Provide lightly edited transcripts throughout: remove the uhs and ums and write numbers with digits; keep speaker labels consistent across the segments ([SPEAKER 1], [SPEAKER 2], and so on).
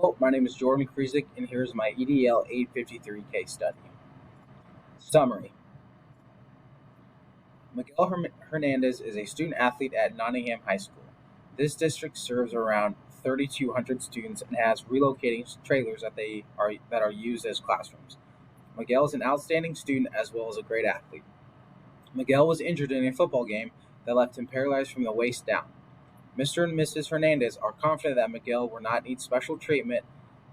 [SPEAKER 1] Hello, my name is Jordan Krizik, and here's my EDL 853 case study. Summary. Miguel Hernandez is a student athlete at Nottingham High School. This district serves around 3,200 students and has relocating trailers that are used as classrooms. Miguel is an outstanding student as well as a great athlete. Miguel was injured in a football game that left him paralyzed from the waist down. Mr. and Mrs. Hernandez are confident that Miguel will not need special treatment,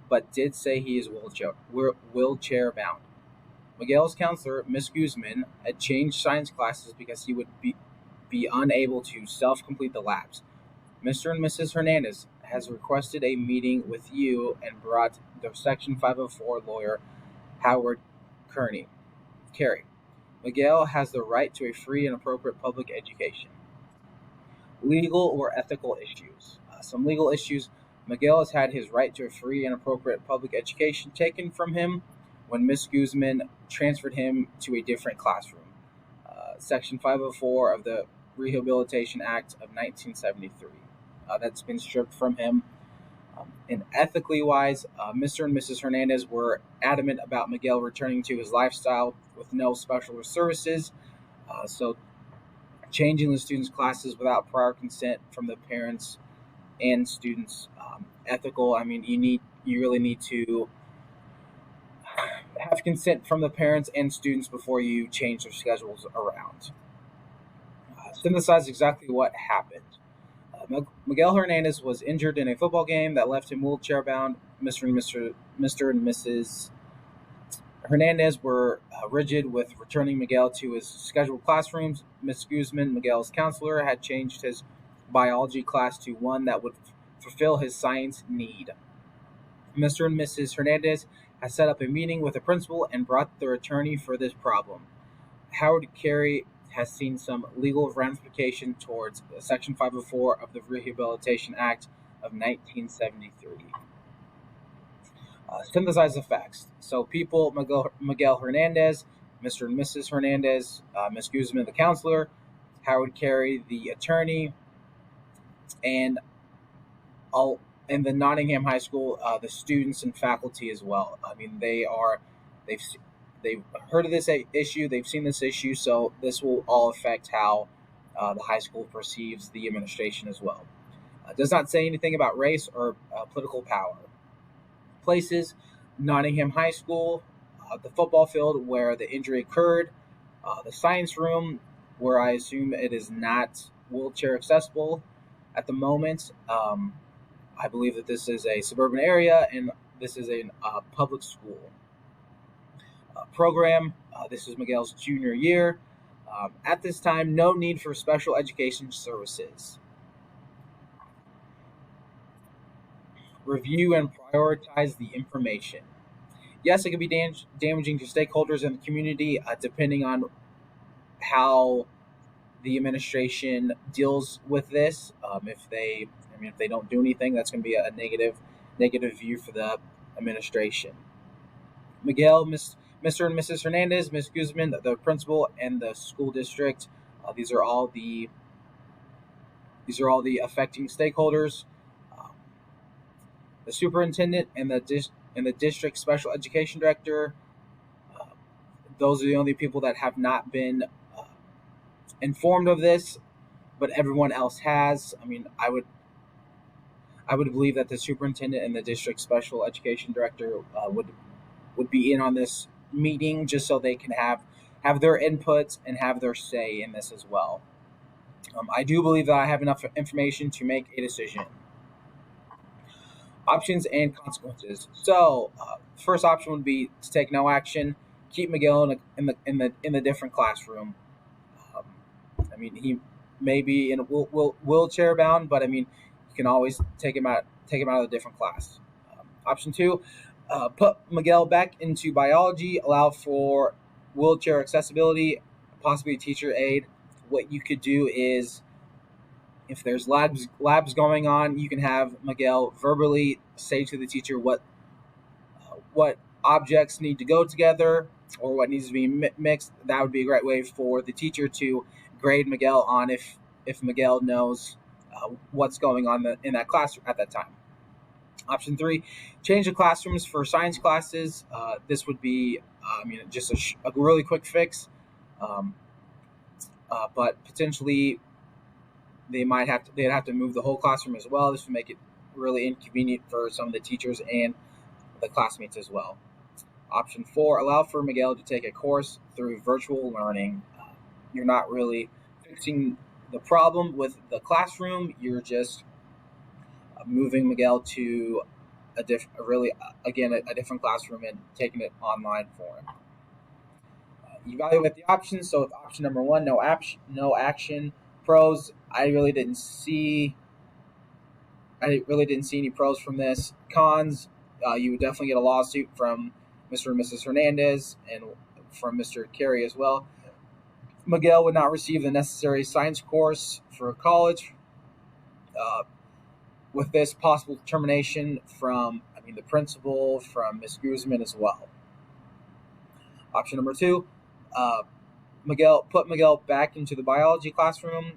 [SPEAKER 1] but did say he is wheelchair bound. Miguel's counselor, Miss Guzman, had changed science classes because he would be unable to self-complete the labs. Mr. and Mrs. Hernandez has requested a meeting with you and brought the Section 504 lawyer, Howard Carey. Miguel has the right to a free and appropriate public education. Legal or ethical issues. Some legal issues. Miguel has had his right to a free and appropriate public education taken from him when Miss Guzman transferred him to a different classroom. Section 504 of the Rehabilitation Act of 1973. That's been stripped from him. And ethically wise, Mr. and Mrs. Hernandez were adamant about Miguel returning to his lifestyle with no special
[SPEAKER 2] services. So changing the students' classes without prior consent from the parents and students. Ethical. I mean, you really need to have consent from the parents and students before you change their schedules around. Synthesize exactly what happened. Miguel Hernandez was injured in a football game that left him wheelchair bound. Mr. and Mrs. Hernandez were rigid with returning Miguel to his scheduled classrooms. Miss Guzman, Miguel's counselor, had changed his biology class to one that would fulfill his science need. Mr. and Mrs. Hernandez has set up a meeting with the principal and brought their attorney for this problem. Howard Carey has seen some legal ramification towards Section 504 of the Rehabilitation Act of 1973. Synthesize the facts. So people, Miguel Hernandez, Mr. and Mrs. Hernandez, Ms. Guzman, the counselor, Howard Carey, the attorney, and all in the Nottingham High School, the students and faculty as well. I mean, they've heard of this issue, they've seen this issue, so this will all affect how the high school perceives the administration as well. Does not say anything about race or political power. Places: Nottingham High School, the football field where the injury occurred, the science room where I assume it is not wheelchair accessible at the moment. I believe that this is a suburban area and this is a public school. Program. This is Miguel's junior year. At this time, no need for special education services. Review and prioritize the information. Yes, it can be damaging to stakeholders in the community, depending on how the administration deals with this. If they don't do anything, that's going to be a negative view for the administration. Miguel, Mr. and Mrs. Hernandez, Ms. Guzman, the principal, and the school district. These are all the affecting stakeholders. The superintendent and the district special education director. Those are the only people that have not been informed of this, but everyone else has. I mean, I would believe that the superintendent and the district special education director would be in on this meeting just so they can have their input and have their say in this as well. I do believe that I have enough information to make a decision. Options and consequences. So, first option would be to take no action, keep Miguel in the different classroom. He may be in a wheelchair bound, but you can always take him out of a different class. Option two, put Miguel back into biology, allow for wheelchair accessibility, possibly teacher aid. What you could do is, if there's labs going on, you can have Miguel verbally say to the teacher what objects need to go together or what needs to be mixed. That would be a great way for the teacher to grade Miguel on if Miguel knows what's going on in that class at that time. Option three, change the classrooms for science classes. This would be, just a really quick fix, um, but potentially they'd have to move the whole classroom as well. This would make it really inconvenient for some of the teachers and the classmates as well. Option four, allow for Miguel to take a course through virtual learning. You're not really fixing the problem with the classroom. You're just moving Miguel to a different classroom and taking it online for him. Evaluate the options. So with option number one, no action. Pros, I really didn't see any pros from this. Cons, you would definitely get a lawsuit from Mr. and Mrs. Hernandez and from Mr. Carey as well. Miguel would not receive the necessary science course for college. With this possible termination from, the principal, from Ms. Guzman as well. Option number two, put Miguel back into the biology classroom,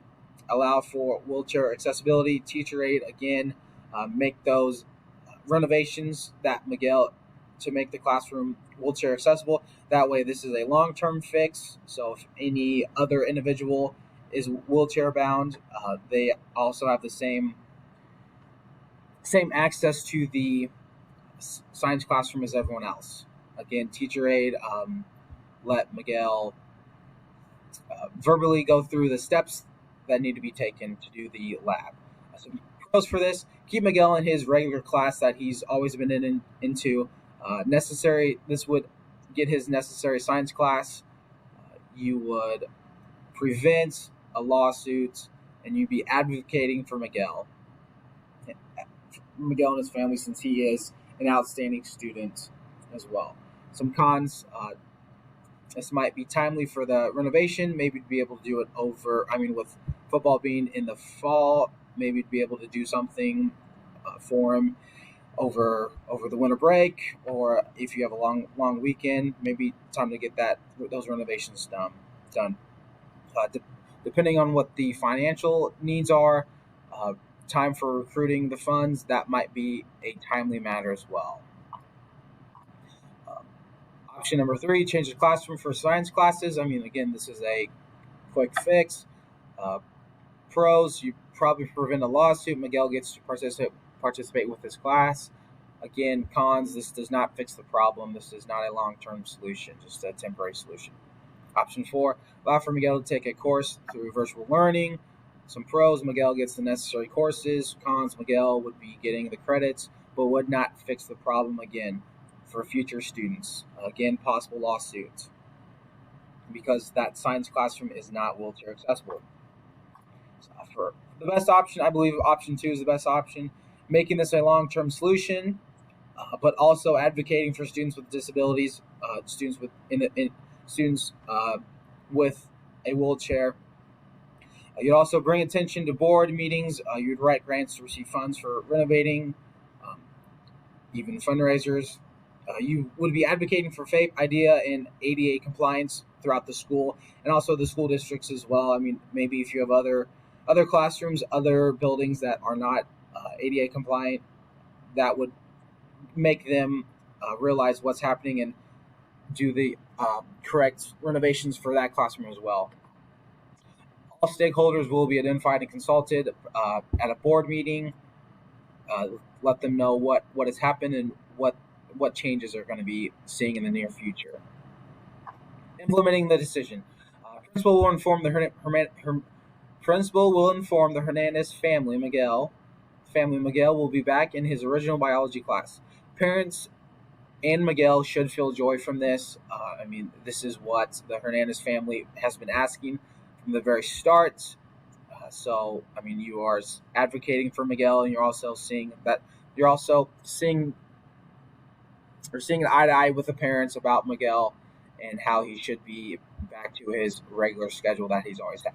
[SPEAKER 2] allow for wheelchair accessibility, teacher aid again, make those renovations that Miguel to make the classroom wheelchair accessible. That way, this is a long-term fix. So if any other individual is wheelchair bound, they also have the same access to the science classroom as everyone else. Again, teacher aid, let Miguel verbally go through the steps that need to be taken to do the lab. So pros for this: keep Miguel in his regular class that he's always been into. This would get his necessary science class. You would prevent a lawsuit, and you'd be advocating for Miguel and his family, since he is an outstanding student as well. Some cons: this might be timely for the renovation. Maybe to be able to do it with football being in the fall, maybe to be able to do something for him over the winter break, or if you have a long weekend, maybe time to get those renovations done. Depending on what the financial needs are, time for recruiting the funds, that might be a timely matter as well. Option number three, change the classroom for science classes. Again, this is a quick fix. Pros, you probably prevent a lawsuit. Miguel gets to participate with his class. Again, cons, this does not fix the problem. This is not a long-term solution, just a temporary solution. Option four, allow for Miguel to take a course through virtual learning. Some pros, Miguel gets the necessary courses. Cons, Miguel would be getting the credits, but would not fix the problem again for future students. Again, possible lawsuits because that science classroom is not wheelchair accessible. So for the best option, I believe option two is the best option, making this a long-term solution, but also advocating for students with disabilities, students with a wheelchair. You'd also bring attention to board meetings. You'd write grants to receive funds for renovating, even fundraisers. You would be advocating for FAPE, IDEA, and ADA compliance throughout the school, and also the school districts as well. Maybe if you have other classrooms, other buildings that are not ADA compliant, that would make them realize what's happening and do the correct renovations for that classroom as well. All stakeholders will be identified and consulted at a board meeting. Let them know what has happened and what changes are going to be seeing in the near future. Implementing the decision. Principal will inform the Hernandez family. Miguel will be back in his original biology class. Parents and Miguel should feel joy from this. This is what the Hernandez family has been asking from the very start. You are advocating for Miguel, and you're also seeing eye to eye with the parents about Miguel and how he should be back to his regular schedule that he's always had.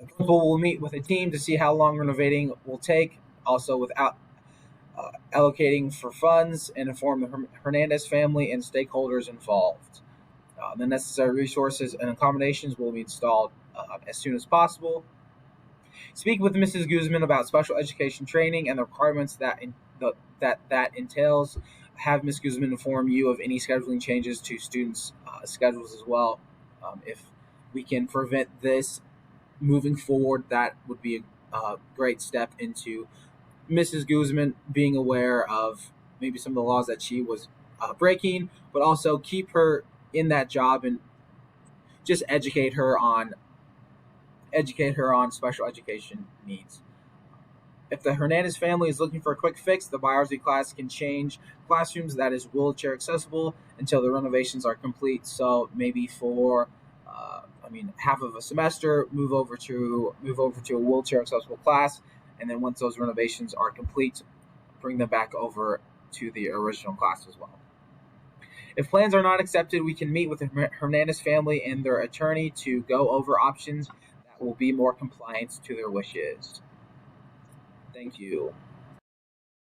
[SPEAKER 2] The principal will meet with a team to see how long renovating will take, also without allocating for funds, and inform the Hernandez family and stakeholders involved. The necessary resources and accommodations will be installed as soon as possible. Speak with Mrs. Guzman about special education training and the requirements that
[SPEAKER 1] that entails. Have Ms. Guzman inform you of any scheduling changes to students' schedules as well. If we can prevent this moving forward, that would be a great step into Mrs. Guzman being aware of maybe some of the laws that she was breaking, but also keep her in that job and just educate her on special education needs. If the Hernandez family is looking for a quick fix, the biology class can change classrooms that is wheelchair accessible until the renovations are complete. So maybe for, half of a semester, move over to a wheelchair accessible class, and then once those renovations are complete, bring them back over to the original class as well. If plans are not accepted, we can meet with the Hernandez family and their attorney to go over options that will be more compliant to their wishes. Thank you.